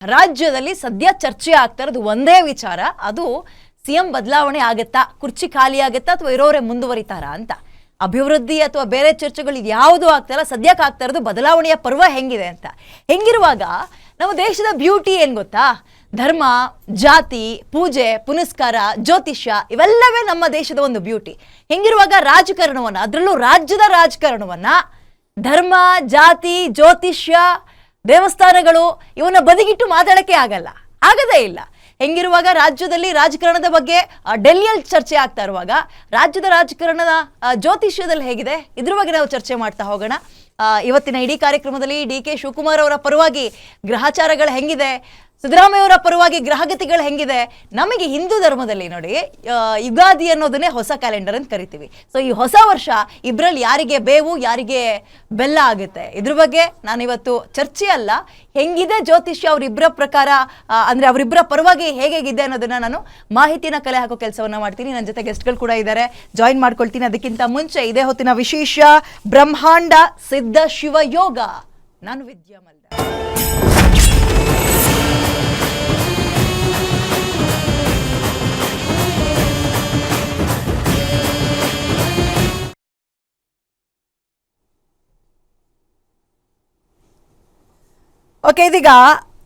ರಾಜ್ಯದಲ್ಲಿ ಸದ್ಯ ಚರ್ಚೆ ಆಗ್ತಾ ಇರೋದು ಒಂದೇ ವಿಚಾರ, ಅದು ಸಿಎಂ ಬದಲಾವಣೆ ಆಗತ್ತಾ, ಕುರ್ಚಿ ಖಾಲಿ ಆಗತ್ತಾ ಅಥವಾ ಇರೋರೆ ಮುಂದುವರಿತಾರಾ ಅಂತ. ಅಭಿವೃದ್ಧಿ ಅಥವಾ ಬೇರೆ ಚರ್ಚೆಗಳು ಯಾವುದು ಆಗ್ತಾಯಿಲ್ಲ, ಸದ್ಯಕ್ಕೆ ಆಗ್ತಾ ಇರೋದು ಬದಲಾವಣೆಯ ಪರ್ವ ಹೆಂಗಿದೆ ಅಂತ. ಹೆಂಗಿರುವಾಗ ನಮ್ಮ ದೇಶದ ಬ್ಯೂಟಿ ಏನು ಗೊತ್ತಾ? ಧರ್ಮ, ಜಾತಿ, ಪೂಜೆ ಪುನಸ್ಕಾರ, ಜ್ಯೋತಿಷ್ಯ ಇವೆಲ್ಲವೇ ನಮ್ಮ ದೇಶದ ಒಂದು ಬ್ಯೂಟಿ. ಹೆಂಗಿರುವಾಗ ರಾಜಕಾರಣವನ್ನು, ಅದರಲ್ಲೂ ರಾಜ್ಯದ ರಾಜಕಾರಣವನ್ನು ಧರ್ಮ, ಜಾತಿ, ಜ್ಯೋತಿಷ್ಯ, ದೇವಸ್ಥಾನಗಳು ಇವನ್ನ ಬದಿಗಿಟ್ಟು ಮಾತಾಡೋಕ್ಕೆ ಆಗದೇ ಇಲ್ಲ. ಹೆಂಗಿರುವಾಗ ರಾಜ್ಯದಲ್ಲಿ ರಾಜಕಾರಣದ ಬಗ್ಗೆ ಡೆಲ್ಲಿಯಲ್ಲಿ ಚರ್ಚೆ ಆಗ್ತಾ ಇರುವಾಗ ರಾಜ್ಯದ ರಾಜಕಾರಣದ ಜ್ಯೋತಿಷ್ಯದಲ್ಲಿ ಹೇಗಿದೆ ಇದ್ರ ಬಗ್ಗೆ ನಾವು ಚರ್ಚೆ ಮಾಡ್ತಾ ಹೋಗೋಣ. ಇವತ್ತಿನ ಇಡೀ ಕಾರ್ಯಕ್ರಮದಲ್ಲಿ ಡಿ.ಕೆ. ಶಿವಕುಮಾರ್ ಅವರ ಪರವಾಗಿ ಗ್ರಹಚಾರಗಳು ಹೆಂಗಿದೆ, ಸಿದ್ದರಾಮಯ್ಯ ಅವರ ಪರವಾಗಿ ಗ್ರಹಗತಿಗಳು ಹೆಂಗಿದೆ. ನಮಗೆ ಹಿಂದೂ ಧರ್ಮದಲ್ಲಿ ನೋಡಿ, ಯುಗಾದಿ ಅನ್ನೋದನ್ನೇ ಹೊಸ ಕ್ಯಾಲೆಂಡರ್ ಅಂತ ಕರಿತೀವಿ. ಸೊ ಈ ಹೊಸ ವರ್ಷ ಇಬ್ಬರಲ್ಲಿ ಯಾರಿಗೆ ಬೇವು ಯಾರಿಗೆ ಬೆಲ್ಲ ಆಗುತ್ತೆ, ಇದ್ರ ಬಗ್ಗೆ ನಾನಿವತ್ತು ಚರ್ಚೆ ಅಲ್ಲ, ಹೆಂಗಿದೆ ಜ್ಯೋತಿಷ್ಯ ಅವರಿಬ್ಬರ ಪ್ರಕಾರ, ಅಂದರೆ ಅವರಿಬ್ಬರ ಪರವಾಗಿ ಹೇಗಿದೆ ಅನ್ನೋದನ್ನ ನಾನು ಮಾಹಿತಿನ ಕಲೆ ಹಾಕೋ ಕೆಲಸವನ್ನ ಮಾಡ್ತೀನಿ. ನನ್ನ ಜೊತೆ ಗೆಸ್ಟ್ಗಳು ಕೂಡ ಇದ್ದಾರೆ, ಜಾಯಿನ್ ಮಾಡ್ಕೊಳ್ತೀನಿ. ಅದಕ್ಕಿಂತ ಮುಂಚೆ ಇದೇ ಹೊತ್ತಿನ ವಿಶೇಷ ಬ್ರಹ್ಮಾಂಡ ಸಿದ್ಧ ಶಿವಯೋಗ. ನಾನು ವಿದ್ಯಾ ಮಲ್ದ. ಓಕೆ, ಇದೀಗ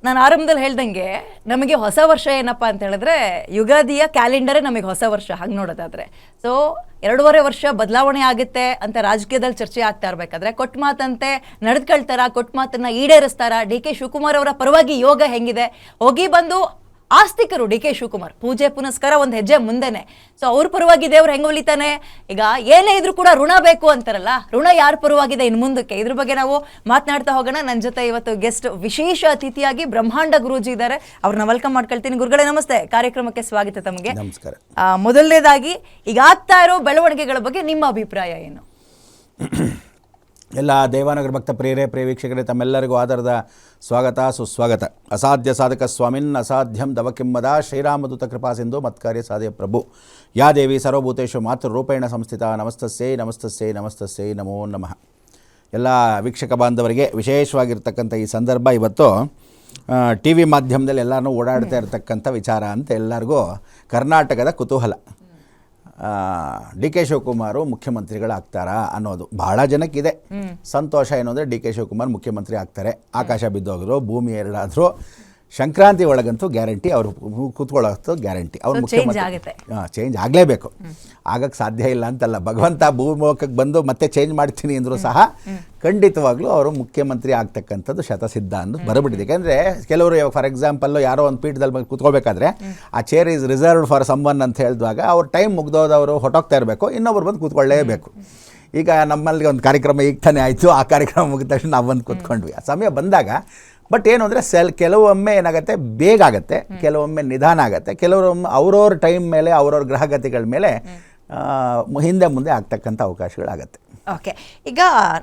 ನಾನು ಆರಂಭದಲ್ಲಿ ಹೇಳ್ದಂಗೆ ನಮಗೆ ಹೊಸ ವರ್ಷ ಏನಪ್ಪ ಅಂತ ಹೇಳಿದ್ರೆ ಯುಗಾದಿಯ ಕ್ಯಾಲೆಂಡರೇ ನಮಗೆ ಹೊಸ ವರ್ಷ. ಹಂಗೆ ನೋಡೋದಾದ್ರೆ ಸೊ 2.5 ವರ್ಷ ಬದಲಾವಣೆ ಆಗುತ್ತೆ ಅಂತ ರಾಜಕೀಯದಲ್ಲಿ ಚರ್ಚೆ ಆಗ್ತಾ ಇರಬೇಕಾದ್ರೆ ಕೊಟ್ಟ ಮಾತಂತೆ ನಡೆದುಕೊಳ್ತಾರ, ಕೊಟ್ಟ ಮಾತನ್ನ ಈಡೇರಿಸ್ತಾರ. ಡಿ.ಕೆ. ಶಿವಕುಮಾರ್ ಅವರ ಪರವಾಗಿ ಯೋಗ ಹೆಂಗಿದೆ, ಹೋಗಿ ಬಂದು ಆಸ್ತಿಕರು ಡಿ.ಕೆ. ಶಿವಕುಮಾರ್ ಪೂಜೆ ಪುನಸ್ಕಾರ ಒಂದು ಹೆಜ್ಜೆ ಮುಂದೆನೆ. ಸೊ ಅವ್ರ ಪರವಾಗಿ ದೇವ್ರು ಹೆಂಗೆ ಹೊಲಿತಾನೆ, ಈಗ ಏನೇ ಇದ್ರೂ ಕೂಡ ಋಣ ಬೇಕು ಅಂತಾರಲ್ಲ, ಋಣ ಯಾರ ಪರವಾಗಿದೆ ಇನ್ನು ಮುಂದಕ್ಕೆ, ಇದ್ರ ಬಗ್ಗೆ ನಾವು ಮಾತನಾಡ್ತಾ ಹೋಗೋಣ. ನನ್ನ ಜೊತೆ ಇವತ್ತು ಗೆಸ್ಟ್ ವಿಶೇಷ ಅತಿಥಿಯಾಗಿ ಬ್ರಹ್ಮಾಂಡ ಗುರೂಜಿ ಇದ್ದಾರೆ, ಅವ್ರನ್ನ ವೆಲ್ಕಮ್ ಮಾಡ್ಕೊಳ್ತೀನಿ. ಗುರುಗಳೇ ನಮಸ್ತೆ, ಕಾರ್ಯಕ್ರಮಕ್ಕೆ ಸ್ವಾಗತ ತಮಗೆ. ನಮಸ್ಕಾರ. ಮೊದಲನೇದಾಗಿ ಈಗ ಆಗ್ತಾ ಇರೋ ಬೆಳವಣಿಗೆಗಳ ಬಗ್ಗೆ ನಿಮ್ಮ ಅಭಿಪ್ರಾಯ ಏನು? ಎಲ್ಲ ದೇವಾನಗರ ಭಕ್ತ ಪ್ರಿಯರೇ, ಪ್ರಿಯ ವೀಕ್ಷಕರೇ, ತಮ್ಮೆಲ್ಲರಿಗೂ ಆಧಾರದ ಸ್ವಾಗತ ಸುಸ್ವಾಗತ. ಅಸಾಧ್ಯ ಸಾಧಕ ಸ್ವಾಮಿನ್ ಅಸಾಧ್ಯಂ ದವಕಿಂಬದ ಶ್ರೀರಾಮದೂತ ಕೃಪಾ ಸಿಂಧು ಮತ್ಕಾರ್ಯ ಸಾಧ್ಯ ಪ್ರಭು ಯಾ ದೇವಿ ಸರ್ವಭೂತೇಶು ಮಾತೃರೂಪೇಣ ಸಂಸ್ಥಿತ ನಮಸ್ತಸ್ಯೈ ನಮಸ್ತಸ್ಯೈ ನಮಸ್ತಸ್ಯೈ ನಮೋ ನಮಃ. ಎಲ್ಲ ವೀಕ್ಷಕ ಬಾಂಧವರಿಗೆ ವಿಶೇಷವಾಗಿರ್ತಕ್ಕಂಥ ಈ ಸಂದರ್ಭ ಇವತ್ತು ಟಿ ವಿ ಮಾಧ್ಯಮದಲ್ಲಿ ಎಲ್ಲರೂ ಓಡಾಡ್ತಾ ಇರತಕ್ಕಂಥ ವಿಚಾರ ಅಂತ ಎಲ್ಲರಿಗೂ ಕರ್ನಾಟಕದ ಕುತೂಹಲ. ಡಿ.ಕೆ. ಶಿವಕುಮಾರು ಮುಖ್ಯಮಂತ್ರಿಗಳಾಗ್ತಾರಾ ಅನ್ನೋದು ಭಾಳ ಜನಕ್ಕಿದೆ ಸಂತೋಷ. ಏನು ಅಂದರೆ ಡಿ.ಕೆ. ಶಿವಕುಮಾರ್ ಮುಖ್ಯಮಂತ್ರಿ ಆಗ್ತಾರೆ, ಆಕಾಶ ಬಿದ್ದೋದ್ರು, ಭೂಮಿ ಎರಡಾದರೂ, ಸಂಕ್ರಾಂತಿ ಒಳಗಂತೂ ಗ್ಯಾರಂಟಿ ಅವರು ಕೂತ್ಕೊಳ್ಳೋದು ಗ್ಯಾರಂಟಿ. ಅವ್ರು ಮುಖ್ಯಮಂತ್ರಿ ಚೇಂಜ್ ಆಗಲೇಬೇಕು. ಆಗಕ್ಕೆ ಸಾಧ್ಯ ಇಲ್ಲ ಅಂತಲ್ಲ, ಭಗವಂತ ಭೂಮುಖಕ್ಕೆ ಬಂದು ಮತ್ತೆ ಚೇಂಜ್ ಮಾಡ್ತೀನಿ ಅಂದರೂ ಸಹ ಖಂಡಿತವಾಗ್ಲೂ ಅವರು ಮುಖ್ಯಮಂತ್ರಿ ಆಗ್ತಕ್ಕಂಥದ್ದು ಶತಸಿದ್ಧ ಅಂದು ಬರಬಿಟ್ಟಿದೆ. ಯಾಕೆಂದರೆ ಕೆಲವರು ಫಾರ್ ಎಕ್ಸಾಂಪಲ್ಲು ಯಾರೋ ಒಂದು ಪೀಠದಲ್ಲಿ ಬಂದು ಕೂತ್ಕೊಳ್ಬೇಕಾದ್ರೆ ಆ chair is reserved for someone ಅಂತ ಹೇಳಿದಾಗ ಅವ್ರ ಟೈಮ್ ಮುಗ್ದೋದವರು ಹೊಟ್ಟೋಗ್ತಾ ಇರಬೇಕು, ಇನ್ನೊಬ್ರು ಬಂದು ಕೂತ್ಕೊಳ್ಳೇಬೇಕು. ಈಗ ನಮ್ಮಲ್ಲಿ ಒಂದು ಕಾರ್ಯಕ್ರಮ ಈಗ ತಾನೇ ಆಯಿತು, ಆ ಕಾರ್ಯಕ್ರಮ ಮುಗಿದ ತಕ್ಷಣ ನಾವು ಬಂದು ಕೂತ್ಕೊಂಡ್ವಿ. ಆ ಸಮಯ ಬಂದಾಗ ಬಟ್ ಏನು ಅಂದರೆ ಕೆಲವೊಮ್ಮೆ ಏನಾಗುತ್ತೆ ಬೇಗ ಆಗುತ್ತೆ, ಕೆಲವೊಮ್ಮೆ ನಿಧಾನ ಆಗುತ್ತೆ, ಕೆಲವೊಮ್ಮೆ ಅವ್ರವ್ರ ಟೈಮ್ ಮೇಲೆ ಅವ್ರವ್ರ ಗ್ರಹಗತಿಗಳ ಮೇಲೆ ಹಿಂದೆ ಮುಂದೆ ಆಗ್ತಕ್ಕಂಥ ಅವಕಾಶಗಳಾಗತ್ತೆ. ಓಕೆ, ಈಗ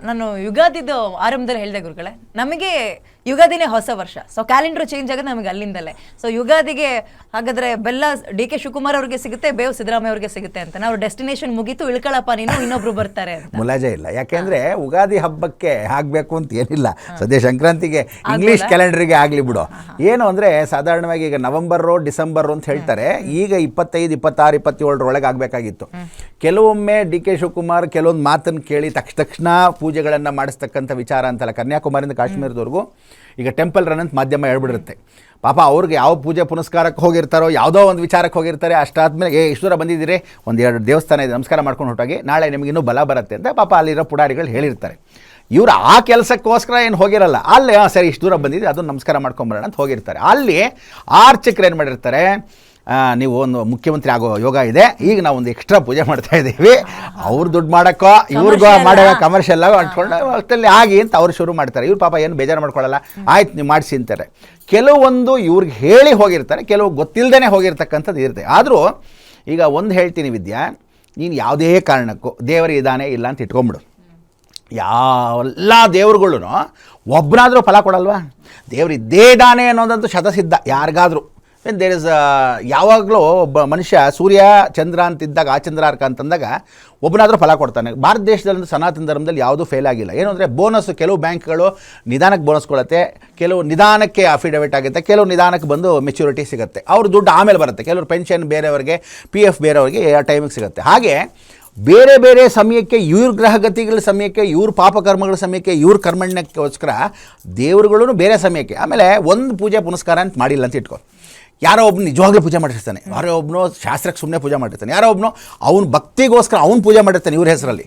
ನಾನು ಯುಗಾದಿದು ಆರಂಭದಲ್ಲಿ ಹೇಳಿದೆ ಗುರುಗಳೇ, ನಮಗೆ ಯುಗಾದಿನೇ ಹೊಸ ವರ್ಷ. ಸೊ ಕ್ಯಾಲೆಂಡರ್ ಚೇಂಜ್ ಆಗೋದು ನಮಗೆ ಅಲ್ಲಿಂದಲೇ. ಸೊ ಯುಗಾದಿಗೆ ಹಾಗಾದ್ರೆ ಬೆಲ್ಲ ಡಿ.ಕೆ. ಶಿವಕುಮಾರ್ ಅವ್ರಿಗೆ ಸಿಗುತ್ತೆ, ಬೇವು ಸಿದ್ದರಾಮಯ್ಯ ಅವ್ರಿಗೆ ಸಿಗುತ್ತೆ ಅಂತ ನಾವು ಡೆಸ್ಟಿನೇಷನ್ ಮುಗೀತು, ಇಳ್ಕೊಳಪ್ಪ ನೀನು, ಇನ್ನೊಬ್ರು ಬರ್ತಾರೆ ಅಂತ ಮುಲಾಜೆ ಇಲ್ಲ. ಯಾಕೆಂದ್ರೆ ಉಗಾದಿ ಹಬ್ಬಕ್ಕೆ ಆಗಬೇಕು ಅಂತ ಏನಿಲ್ಲ, ಸದ್ಯ ಸಂಕ್ರಾಂತಿಗೆ ಇಂಗ್ಲೀಷ್ ಕ್ಯಾಲೆಂಡರ್ಗೆ ಆಗಲಿ ಬಿಡು. ಏನು ಅಂದರೆ ಸಾಧಾರಣವಾಗಿ ಈಗ ನವೆಂಬರು ಡಿಸೆಂಬರು ಅಂತ ಹೇಳ್ತಾರೆ, ಈಗ 25, 26, 27 ಆಗಬೇಕಾಗಿತ್ತು. ಕೆಲವೊಮ್ಮೆ ಡಿ.ಕೆ. ಶಿವಕುಮಾರ್ ಕೆಲವೊಂದು ಮಾತನ್ನು ಕೇಳಿ ತಕ್ಷಣ ಪೂಜೆಗಳನ್ನು ಮಾಡಿಸ್ತಕ್ಕಂಥ ವಿಚಾರ ಅಂತಲ್ಲ, ಕನ್ಯಾಕುಮಾರಿಯಿಂದ ಕಾಶ್ಮೀರದವರೆಗೂ ಈಗ ಟೆಂಪಲ್ ರನ್ ಅಂತ ಮಾಧ್ಯಮ ಹೇಳ್ಬಿಡುತ್ತೆ. ಪಾಪ ಅವ್ರಿಗೆ ಯಾವ ಪೂಜೆ ಪುನಸ್ಕಾರಕ್ಕೆ ಹೋಗಿರ್ತಾರೋ, ಯಾವುದೋ ಒಂದು ವಿಚಾರಕ್ಕೆ ಹೋಗಿರ್ತಾರೆ, ಅಷ್ಟಾದ್ಮೇಲೆ ಇಷ್ಟು ದೂರ ಬಂದಿದ್ದೀರಿ, 1-2 ದೇವಸ್ಥಾನ ಇದೆ, ನಮಸ್ಕಾರ ಮಾಡ್ಕೊಂಡು ಹೊರಟಾಗಿ ನಾಳೆ ನಿಮಗಿನ್ನೂ ಬಲ ಬರುತ್ತೆ ಅಂತ ಪಾಪ ಅಲ್ಲಿರೋ ಪುಡಾರಿಗಳು ಹೇಳಿರ್ತಾರೆ. ಇವರು ಆ ಕೆಲಸಕ್ಕೋಸ್ಕರ ಏನು ಹೋಗಿರಲ್ಲ, ಅಲ್ಲಿ ಸರಿ ಇಷ್ಟು ದೂರ ಬಂದಿದ್ದೆ ಅದನ್ನು ನಮಸ್ಕಾರ ಮಾಡ್ಕೊಂಬರೋಣ ಅಂತ ಹೋಗಿರ್ತಾರೆ. ಅಲ್ಲಿ ಆರ್ಚಕರು ಏನು ಮಾಡಿರ್ತಾರೆ, ನೀವು ಒಂದು ಮುಖ್ಯಮಂತ್ರಿ ಆಗೋ ಯೋಗ ಇದೆ, ಈಗ ನಾವು ಒಂದು ಎಕ್ಸ್ಟ್ರಾ ಪೂಜೆ ಮಾಡ್ತಾ ಇದ್ದೀವಿ, ಅವ್ರು ದುಡ್ಡು ಮಾಡೋಕ್ಕೋ ಇವ್ರಿಗೋ ಮಾಡೋ ಕಮರ್ಷಿಯಲ್ ಅಂದ್ಕೊಂಡು ಅಷ್ಟಲ್ಲಿ ಆಗಿ ಅಂತ ಅವ್ರು ಶುರು ಮಾಡ್ತಾರೆ. ಇವ್ರು ಪಾಪ ಏನು ಬೇಜಾರು ಮಾಡ್ಕೊಳ್ಳಲ್ಲ, ಆಯ್ತು ನೀವು ಮಾಡಿಸಿ ಅಂತಾರೆ. ಕೆಲವೊಂದು ಇವ್ರಿಗೆ ಹೇಳಿ ಹೋಗಿರ್ತಾರೆ, ಕೆಲವು ಗೊತ್ತಿಲ್ಲದೇ ಹೋಗಿರ್ತಕ್ಕಂಥದ್ದು ಇರುತ್ತೆ. ಆದರೂ ಈಗ ಒಂದು ಹೇಳ್ತೀನಿ ವಿದ್ಯಾ, ನೀನು ಯಾವುದೇ ಕಾರಣಕ್ಕೂ ದೇವರು ಇದ್ದಾನೆ ಇಲ್ಲ ಅಂತ ಇಟ್ಕೊಂಬಿಡು. ಎಲ್ಲ ದೇವ್ರುಗಳು ಒಬ್ಬನಾದರೂ ಫಲ ಕೊಡಲ್ವಾ? ದೇವ್ರು ಇದ್ದೇ ಇದ್ದಾನೆ ಅನ್ನೋದಂತೂ ಶತಸಿದ್ಧ ಯಾರಿಗಾದರೂ. ದೇರ್ ಇಸ್ ಯಾವಾಗಲೂ ಒಬ್ಬ ಮನುಷ್ಯ ಸೂರ್ಯ ಚಂದ್ರ ಅಂತಿದ್ದಾಗ ಆ ಚಂದ್ರಾರ್ಕ ಅಂತಂದಾಗ ಒಬ್ಬನಾದರೂ ಫಲ ಕೊಡ್ತಾನೆ. ಭಾರತ ದೇಶದಲ್ಲಿ ಸನಾತನ ಧರ್ಮದಲ್ಲಿ ಯಾವುದೂ ಫೇಲ್ ಆಗಿಲ್ಲ. ಏನು ಅಂದರೆ ಬೋನಸ್, ಕೆಲವು ಬ್ಯಾಂಕ್ಗಳು ನಿಧಾನಕ್ಕೆ ಬೋನಸ್ ಕೊಡುತ್ತೆ, ಕೆಲವು ನಿಧಾನಕ್ಕೆ ಅಫಿಡವಿಟ್ ಆಗುತ್ತೆ, ಕೆಲವು ನಿಧಾನಕ್ಕೆ ಬಂದು ಮೆಚ್ಯೂರಿಟಿ ಸಿಗುತ್ತೆ, ಅವ್ರ ದುಡ್ಡು ಆಮೇಲೆ ಬರುತ್ತೆ. ಕೆಲವರು ಪೆನ್ಷನ್ ಬೇರೆಯವ್ರಿಗೆ, PF ಬೇರೆಯವ್ರಿಗೆ ಆ ಟೈಮಿಗೆ ಸಿಗುತ್ತೆ. ಹಾಗೆ ಬೇರೆ ಬೇರೆ ಸಮಯಕ್ಕೆ ಇವ್ರ ಗ್ರಹಗತಿಗಳ ಸಮಯಕ್ಕೆ, ಇವ್ರ ಪಾಪಕರ್ಮಗಳ ಸಮಯಕ್ಕೆ, ಇವ್ರ ಕರ್ಮಣ್ಯಕ್ಕೋಸ್ಕರ ದೇವರುಗಳೂ ಬೇರೆ ಸಮಯಕ್ಕೆ. ಆಮೇಲೆ ಒಂದು ಪೂಜೆ ಪುನಸ್ಕಾರ ಅಂತ ಮಾಡಿಲ್ಲ ಅಂತ ಇಟ್ಕೊ, ಯಾರೋ ಒಬ್ಬನು ನಿಜವಾಗ್ಲೂ ಪೂಜೆ ಮಾಡಿರ್ತಾನೆ, ಯಾರೋ ಒಬ್ಬನು ಶಾಸ್ತ್ರಕ್ಕೆ ಸುಮ್ಮನೆ ಪೂಜೆ ಮಾಡಿರ್ತಾನೆ, ಯಾರೋ ಒಬ್ಬನು ಅವ್ನ ಭಕ್ತಿಗೋಸ್ಕರ ಅವ್ನು ಪೂಜೆ ಮಾಡಿರ್ತಾನೆ ಇವ್ರ ಹೆಸರಲ್ಲಿ.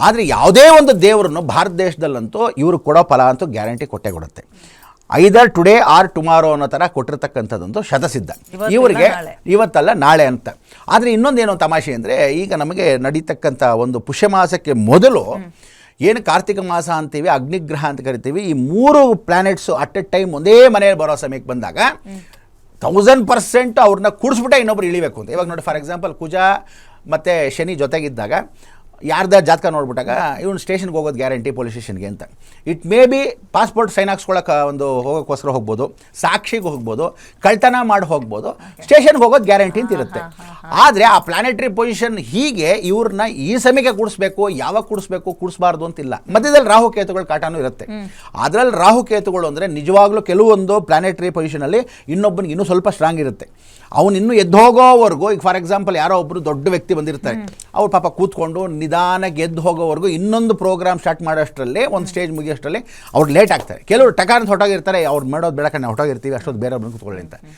ಆದರೆ ಯಾವುದೇ ಒಂದು ದೇವರನ್ನು ಭಾರತ ದೇಶದಲ್ಲಂತೂ ಇವರು ಕೊಡೋ ಫಲ ಅಂತೂ ಗ್ಯಾರಂಟಿ ಕೊಟ್ಟೇ ಕೊಡುತ್ತೆ. ಐದರ್ ಟುಡೇ ಆರ್ ಟುಮಾರೋ ಅನ್ನೋ ಥರ ಕೊಟ್ಟಿರ್ತಕ್ಕಂಥದ್ದೊಂದು ಶತಸಿದ್ಧ. ಇವರಿಗೆ ಇವತ್ತಲ್ಲ ನಾಳೆ ಅಂತ. ಆದರೆ ಇನ್ನೊಂದೇನೋ ತಮಾಷೆ ಅಂದರೆ, ಈಗ ನಮಗೆ ನಡೀತಕ್ಕಂಥ ಒಂದು ಪುಷ್ಯಮಾಸಕ್ಕೆ ಮೊದಲು ಏನು ಕಾರ್ತಿಕ ಮಾಸ ಅಂತೀವಿ, ಅಗ್ನಿಗ್ರಹ ಅಂತ ಕರಿತೀವಿ, ಈ 3 ಪ್ಲಾನೆಟ್ಸು ಅಟ್ ಎ ಟೈಮ್ ಒಂದೇ ಮನೆಯಲ್ಲಿ ಬರೋ ಸಮಯಕ್ಕೆ ಬಂದಾಗ 1000% ಅವ್ರನ್ನ ಕೂಡಿಸ್ಬಿಟ್ಟೆ ಇನ್ನೊಬ್ರು ಇಳಿಬೇಕು ಅಂತ. ಇವಾಗ ನೋಡಿ, ಫಾರ್ ಎಕ್ಸಾಂಪಲ್ ಕುಜ ಮತ್ತು ಶನಿ ಜೊತೆಗಿದ್ದಾಗ ಯಾರ್ದ ಜಾತಕ ನೋಡ್ಬಿಟ್ಟಾಗ ಇವನು ಸ್ಟೇಷನ್ಗೆ ಹೋಗೋದು ಗ್ಯಾರಂಟಿ, ಪೊಲೀಸ್ ಸ್ಟೇಷನ್ಗೆ ಅಂತ. It may be passport sign ಹಾಕ್ಸ್ಕೊಳಕ್ಕೆ ಒಂದು ಹೋಗೋಕ್ಕೋಸ್ಕರ ಹೋಗ್ಬೋದು, ಸಾಕ್ಷಿಗೆ ಹೋಗ್ಬೋದು, ಕಳ್ತನ ಮಾಡಿ ಹೋಗ್ಬೋದು, ಸ್ಟೇಷನ್ಗೆ ಹೋಗೋದು ಗ್ಯಾರಂಟಿ ಅಂತ ಇರುತ್ತೆ. ಆದರೆ ಆ ಪ್ಲಾನೆಟರಿ ಪೊಸಿಷನ್ ಹೀಗೆ ಇವ್ರನ್ನ ಈ ಸಮಯಕ್ಕೆ ಕೂಡಿಸ್ಬೇಕು, ಯಾವಾಗ ಕೂಡಿಸ್ಬಾರ್ದು ಅಂತಿಲ್ಲ. ಮಧ್ಯದಲ್ಲಿ ರಾಹುಕೇತುಗಳ ಕಾಟನೂ ಇರುತ್ತೆ. ಅದರಲ್ಲಿ ರಾಹುಕೇತುಗಳು ಅಂದರೆ ನಿಜವಾಗ್ಲೂ ಕೆಲವೊಂದು ಪ್ಲಾನೆಟರಿ ಪೊಸಿಷನಲ್ಲಿ ಇನ್ನೊಬ್ಬನಿಗೆ ಇನ್ನೂ ಸ್ವಲ್ಪ ಸ್ಟ್ರಾಂಗ್ ಇರುತ್ತೆ. ಅವನು ಇನ್ನೂ ಎದ್ದು ಹೋಗೋವರೆಗೂ, ಈಗ ಫಾರ್ ಎಕ್ಸಾಂಪಲ್ ಯಾರೋ ಒಬ್ಬರು ದೊಡ್ಡ ವ್ಯಕ್ತಿ ಬಂದಿರ್ತಾರೆ, ಅವ್ರು ಪಾಪ ಕೂತ್ಕೊಂಡು ನಿಧಾನಕ್ಕೆ ಎದ್ದು ಹೋಗೋವರೆಗೂ ಇನ್ನೊಂದು ಪ್ರೋಗ್ರಾಮ್ ಸ್ಟಾರ್ಟ್ ಮಾಡೋಷ್ಟರಲ್ಲಿ, ಒಂದು ಸ್ಟೇಜ್ ಮುಗಿಯೋಷ್ಟರಲ್ಲಿ ಅವ್ರು ಲೇಟ್ ಆಗ್ತಾರೆ. ಕೆಲವರು ಟಕಾರ ಹೊಟ್ಟೋಗಿರ್ತಾರೆ, ಅವ್ರು ಮಾಡೋದು ಬೇಡ, ನಾವು ಹೊಟ್ಟೋಗಿರ್ತೀವಿ, ಅಷ್ಟೊಂದು ಬೇರೆ ಬಂದು ಕೂತ್ಕೊಳ್ಳಿ ಅಂತ.